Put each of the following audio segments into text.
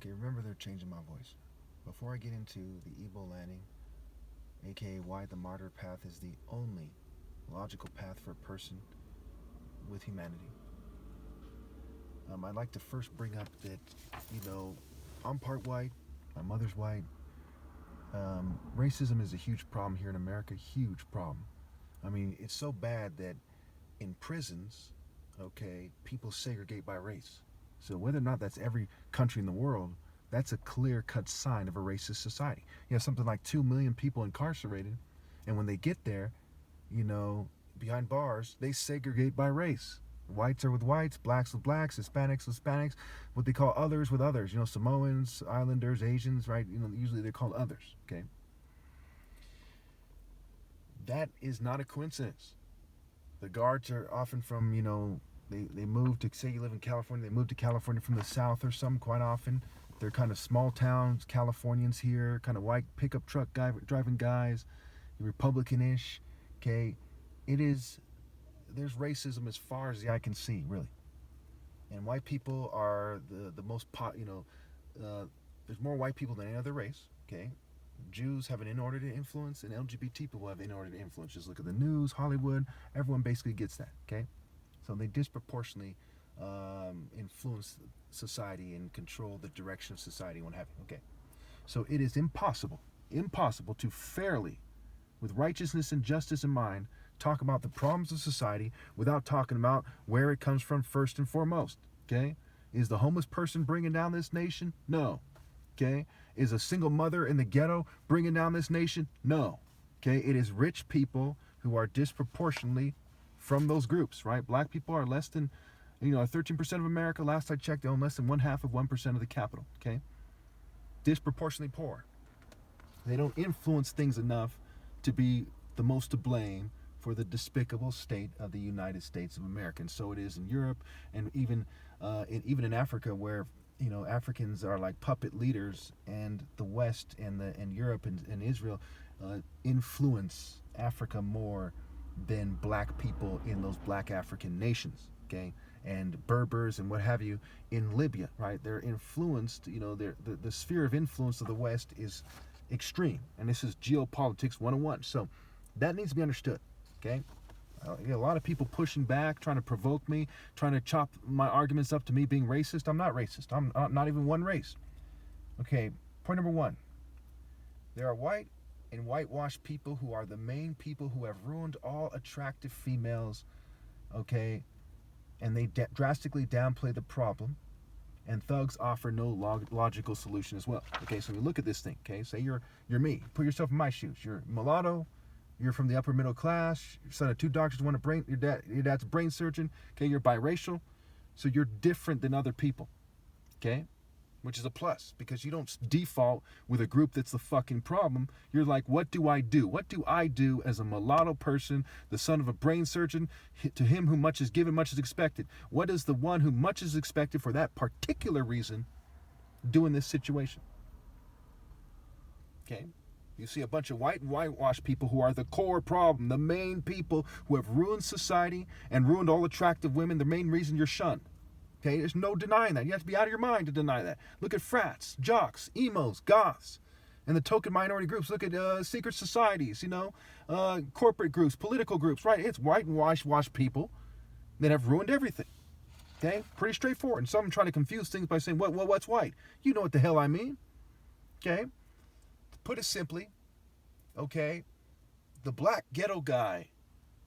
Okay, remember they're changing my voice. Before I get into the Ibo Landing, aka why the martyr path is the only logical path for a person with humanity, I'd like to first bring up that, I'm part white, my mother's white. Racism is a huge problem here in America, huge problem. I mean, it's so bad that in prisons, okay, people segregate by race. So whether or not that's every country in the world, that's a clear-cut sign of a racist society. You have something like 2 million people incarcerated, and when they get there, behind bars, they segregate by race. Whites are with whites, blacks with blacks, Hispanics with Hispanics, what they call others with others. Samoans, Islanders, Asians, right? Usually they're called others, okay? That is not a coincidence. The guards are often from, they move to, say you live in California, they move to California from the South or some quite often. They're kind of small towns, Californians here, kind of white pickup truck driving guys, Republican-ish, okay? There's racism as far as the eye can see, really. And white people are the most, there's more white people than any other race, okay? Jews have an inordinate influence, and LGBT people have inordinate influence. Just look at the news, Hollywood, everyone basically gets that, okay? So they disproportionately influence society and control the direction of society and what have you, okay? So it is impossible to fairly, with righteousness and justice in mind, talk about the problems of society without talking about where it comes from first and foremost, okay? Is the homeless person bringing down this nation? No. Okay? Is a single mother in the ghetto bringing down this nation? No. Okay? It is rich people who are disproportionately from those groups, right? Black people are less than, 13% of America. Last I checked, they own less than 1/2 of 1% of the capital, okay? Disproportionately poor. They don't influence things enough to be the most to blame for the despicable state of the United States of America. And so it is in Europe, and even in Africa, where Africans are like puppet leaders, and the West and Europe and Israel influence Africa more than black people in those black African nations, okay? And Berbers and what have you in Libya, right? They're influenced, the sphere of influence of the West is extreme. And this is geopolitics 101. So that needs to be understood, okay? A lot of people pushing back, trying to provoke me, trying to chop my arguments up to me being racist. I'm not racist. I'm not even one race. Okay, point number one. There are white and whitewashed people who are the main people who have ruined all attractive females, okay? And they drastically downplay the problem. And thugs offer no logical solution as well. Okay, so we look at this thing, okay? Say you're me. Put yourself in my shoes. You're mulatto. You're from the upper middle class. Your son of 2 doctors, your dad's a brain surgeon. Okay, you're biracial, so you're different than other people. Okay, which is a plus, because you don't default with a group that's the fucking problem. You're like, what do I do? What do I do as a mulatto person, the son of a brain surgeon? To him who much is given, much is expected. What is the one who much is expected for that particular reason do in this situation? Okay. You see a bunch of white and whitewashed people who are the core problem, the main people who have ruined society and ruined all attractive women, the main reason you're shunned. Okay, there's no denying that. You have to be out of your mind to deny that. Look at frats, jocks, emos, goths, and the token minority groups. Look at secret societies, corporate groups, political groups, right? It's white and whitewashed people that have ruined everything. Okay, pretty straightforward. And some try to confuse things by saying, what's white? You know what the hell I mean. Okay. Put it simply, okay, the black ghetto guy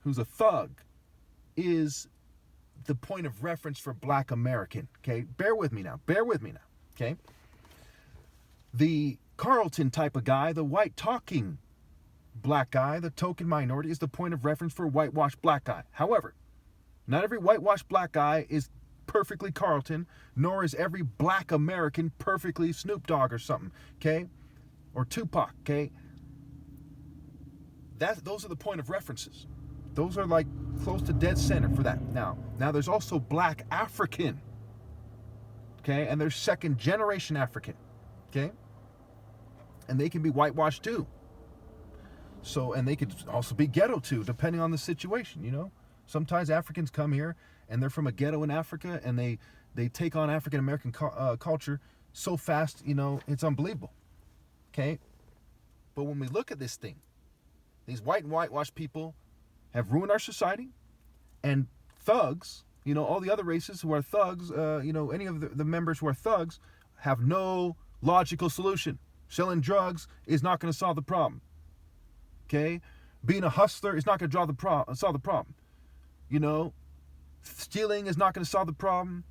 who's a thug is the point of reference for black American, okay? Bear with me now, okay? The Carlton type of guy, the white talking black guy, the token minority, is the point of reference for a whitewashed black guy. However, not every whitewashed black guy is perfectly Carlton, nor is every black American perfectly Snoop Dogg or something, okay? Or Tupac, okay? Those are the point of references. Those are like close to dead center for that. Now there's also black African, okay? And there's second generation African, okay? And they can be whitewashed too. So, and they could also be ghetto too, depending on the situation, Sometimes Africans come here and they're from a ghetto in Africa, and they take on African American culture so fast, it's unbelievable. Okay? But when we look at this thing, these white and whitewashed people have ruined our society, and thugs, all the other races who are thugs, any of the members who are thugs have no logical solution. Selling drugs is not going to solve the problem. Okay? Being a hustler is not going to solve the problem. Stealing is not going to solve the problem.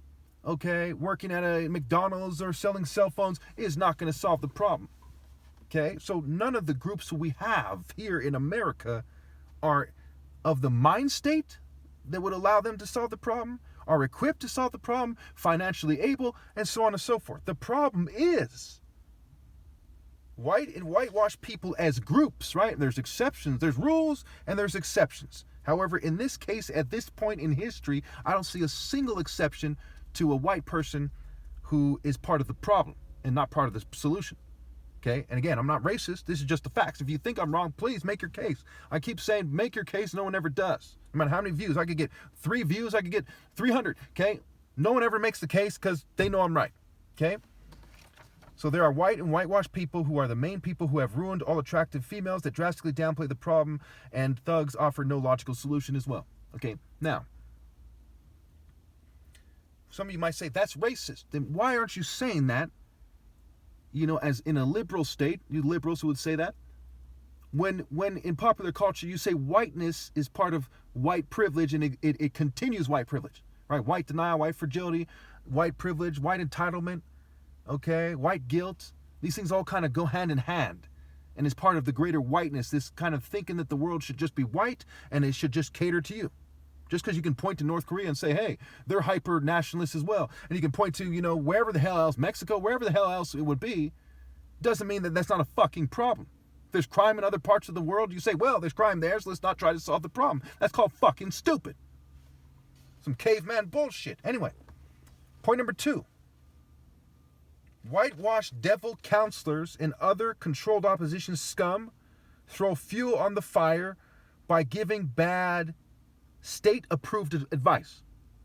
Okay? Working at a McDonald's or selling cell phones is not going to solve the problem. Okay? So none of the groups we have here in America are of the mind state that would allow them to solve the problem, are equipped to solve the problem, financially able, and so on and so forth. The problem is white and whitewashed people as groups, right? There's exceptions, there's rules, and there's exceptions. However, in this case, at this point in history, I don't see a single exception to a white person who is part of the problem and not part of the solution. Okay? And again, I'm not racist. This is just the facts. If you think I'm wrong, please make your case. I keep saying make your case. No one ever does. No matter how many views. I could get 3 views. I could get 300. Okay? No one ever makes the case because they know I'm right. Okay? So there are white and whitewashed people who are the main people who have ruined all attractive females that drastically downplay the problem, and thugs offer no logical solution as well. Okay? Now, some of you might say that's racist. Then why aren't you saying that? As in a liberal state, you liberals who would say that, when in popular culture you say whiteness is part of white privilege and it continues white privilege, right? White denial, white fragility, white privilege, white entitlement, okay, white guilt. These things all kind of go hand in hand, and is part of the greater whiteness, this kind of thinking that the world should just be white and it should just cater to you. Just because you can point to North Korea and say, hey, they're hyper-nationalists as well. And you can point to, wherever the hell else, Mexico, wherever the hell else it would be, doesn't mean that that's not a fucking problem. If there's crime in other parts of the world, you say, well, there's crime there, so let's not try to solve the problem. That's called fucking stupid. Some caveman bullshit. Anyway, point number 2. Whitewashed devil counselors and other controlled opposition scum throw fuel on the fire by giving bad state-approved advice.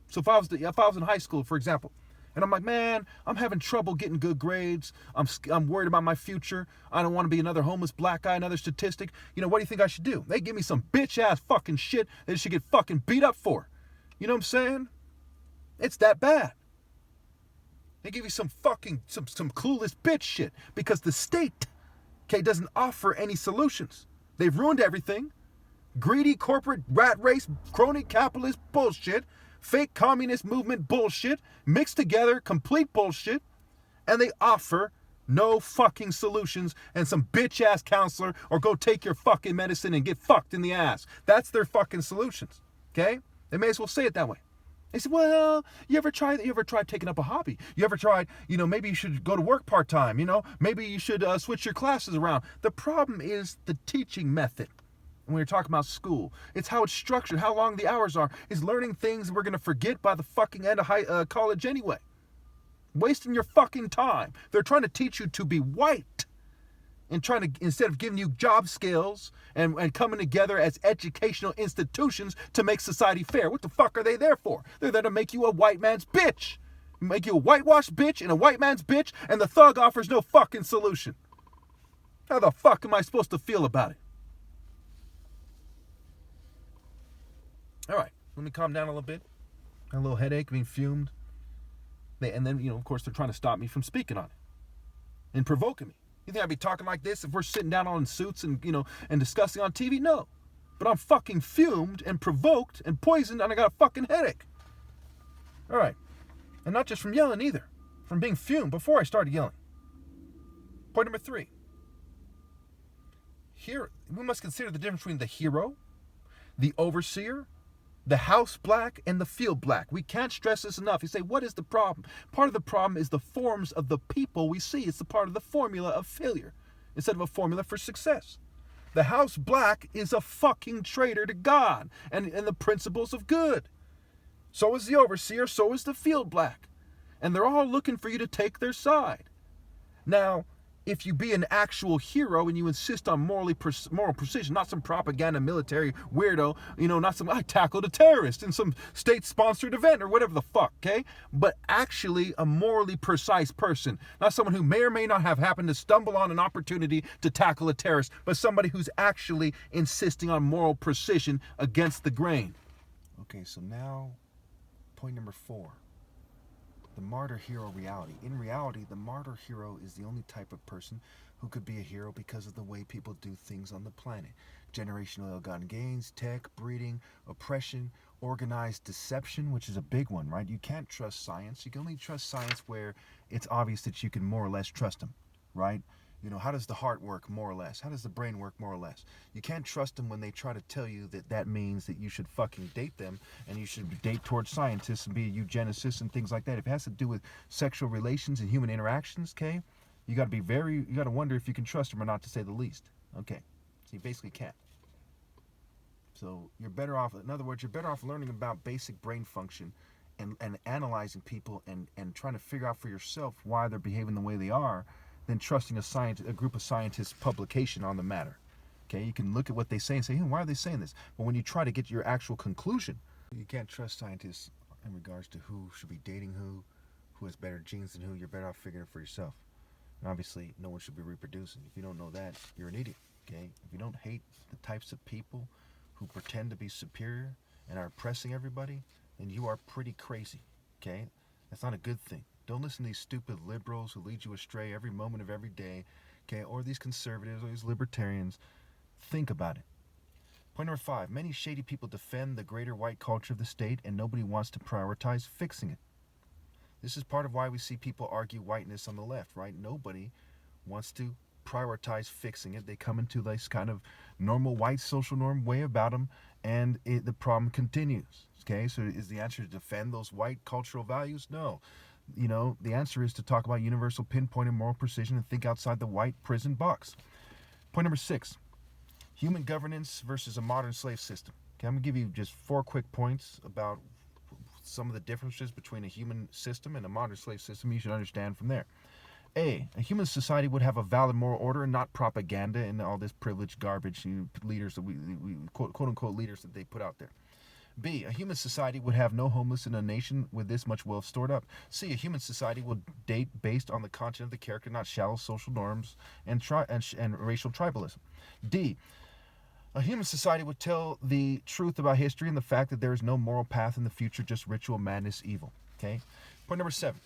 So if I was in high school, for example, and I'm like, man, I'm having trouble getting good grades. I'm worried about my future. I don't want to be another homeless black guy, another statistic. What do you think I should do? They give me some bitch-ass fucking shit that they should get fucking beat up for. You know what I'm saying? It's that bad. They give you some fucking, some clueless bitch shit because the state, doesn't offer any solutions. They've ruined everything. Greedy corporate rat race, crony capitalist bullshit, fake communist movement bullshit, mixed together, complete bullshit, and they offer no fucking solutions and some bitch-ass counselor or go take your fucking medicine and get fucked in the ass. That's their fucking solutions, okay? They may as well say it that way. They say, well, you ever tried taking up a hobby? You ever tried, maybe you should go to work part-time, maybe you should switch your classes around. The problem is the teaching method. When you're talking about school, it's how it's structured, how long the hours are. It's learning things we're going to forget by the fucking end of college anyway. Wasting your fucking time. They're trying to teach you to be white and instead of giving you job skills and coming together as educational institutions to make society fair. What the fuck are they there for? They're there to make you a white man's bitch. Make you a whitewashed bitch and a white man's bitch, and the thug offers no fucking solution. How the fuck am I supposed to feel about it? All right, let me calm down a little bit. Got a little headache, being fumed. And then, of course, they're trying to stop me from speaking on it and provoking me. You think I'd be talking like this if we're sitting down on suits and, and discussing on TV? No. But I'm fucking fumed and provoked and poisoned, and I got a fucking headache. All right. And not just from yelling either. From being fumed before I started yelling. Point number 3. Here, we must consider the difference between the hero, the overseer, the house black, and the field black. We can't stress this enough. You say, what is the problem? Part of the problem is the forms of the people we see. It's a part of the formula of failure instead of a formula for success. The house black is a fucking traitor to God and the principles of good. So is the overseer, so is the field black. And they're all looking for you to take their side. Now, if you be an actual hero and you insist on moral precision, not some propaganda military weirdo, not some I tackled a terrorist in some state-sponsored event or whatever the fuck, okay? But actually a morally precise person, not someone who may or may not have happened to stumble on an opportunity to tackle a terrorist, but somebody who's actually insisting on moral precision against the grain. Okay, so now point number 4. The martyr hero reality. In reality, the martyr hero is the only type of person who could be a hero because of the way people do things on the planet. Generational ill-gotten gains, tech, breeding, oppression, organized deception, which is a big one, right? You can't trust science. You can only trust science where it's obvious that you can more or less trust them, right? How does the heart work, more or less? How does the brain work, more or less? You can't trust them when they try to tell you that means that you should fucking date them and you should date towards scientists and be a eugenicist and things like that. If it has to do with sexual relations and human interactions, okay, you got to wonder if you can trust them or not, to say the least. Okay, so you basically can't. So you're better off, in other words, you're better off learning about basic brain function and analyzing people and trying to figure out for yourself why they're behaving the way they are, than trusting a group of scientists' publication on the matter. Okay, you can look at what they say and say, hey, why are they saying this? But when you try to get your actual conclusion, you can't trust scientists in regards to who should be dating who has better genes than who. You're better off figuring it for yourself. And obviously, no one should be reproducing. If you don't know that, you're an idiot. Okay, if you don't hate the types of people who pretend to be superior and are oppressing everybody, then you are pretty crazy. Okay, that's not a good thing. Don't listen to these stupid liberals who lead you astray every moment of every day, okay? Or these conservatives or these libertarians. Think about it. Point number 5. Many shady people defend the greater white culture of the state and nobody wants to prioritize fixing it. This is part of why we see people argue whiteness on the left, right? Nobody wants to prioritize fixing it. They come into this kind of normal white social norm way about them, and the problem continues, okay? So is the answer to defend those white cultural values? No. The answer is to talk about universal pinpoint and moral precision and think outside the white prison box. Point number 6, human governance versus a modern slave system. Okay, I'm going to give you just 4 quick points about some of the differences between a human system and a modern slave system you should understand from there. A human society would have a valid moral order and not propaganda and all this privileged garbage, leaders that we quote unquote leaders that they put out there. B, a human society would have no homeless in a nation with this much wealth stored up. C, a human society will date based on the content of the character, not shallow social norms and racial tribalism. D, a human society would tell the truth about history and the fact that there is no moral path in the future, just ritual madness, evil. Okay. Point number 7,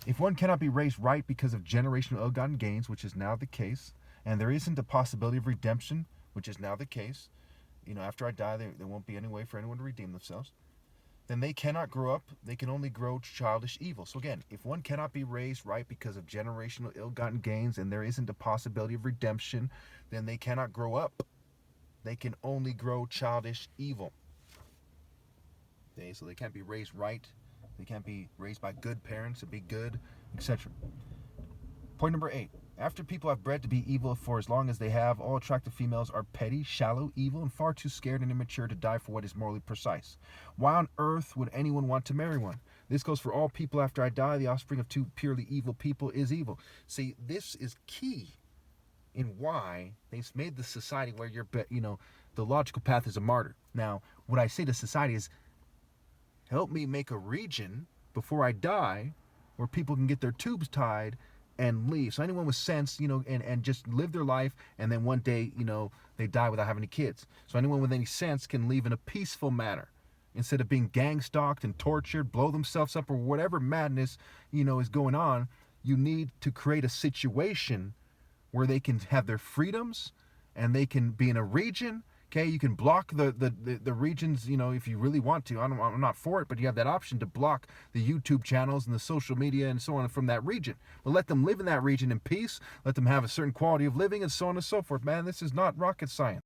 if one cannot be raised right because of generational ill-gotten gains, which is now the case, and there isn't a possibility of redemption, which is now the case, after I die, there won't be any way for anyone to redeem themselves, then they cannot grow up. They can only grow childish evil. So again, if one cannot be raised right because of generational ill-gotten gains and there isn't a possibility of redemption, then they cannot grow up. They can only grow childish evil. Okay, so they can't be raised right. They can't be raised by good parents and be good, etc. Point number 8. After people have bred to be evil for as long as they have, all attractive females are petty, shallow, evil, and far too scared and immature to die for what is morally precise. Why on earth would anyone want to marry one? This goes for all people after I die. The offspring of 2 purely evil people is evil. See, this is key in why they've made the society where the logical path is a martyr. Now, what I say to society is, help me make a region before I die where people can get their tubes tied and leave. So anyone with sense, and just live their life, and then one day, they die without having any kids. So anyone with any sense can leave in a peaceful manner instead of being gang stalked and tortured, blow themselves up, or whatever madness, is going on. You need to create a situation where they can have their freedoms and they can be in a region. Okay, you can block the regions, if you really want to. I'm not for it, but you have that option to block the YouTube channels and the social media and so on from that region. But let them live in that region in peace. Let them have a certain quality of living and so on and so forth. Man, this is not rocket science.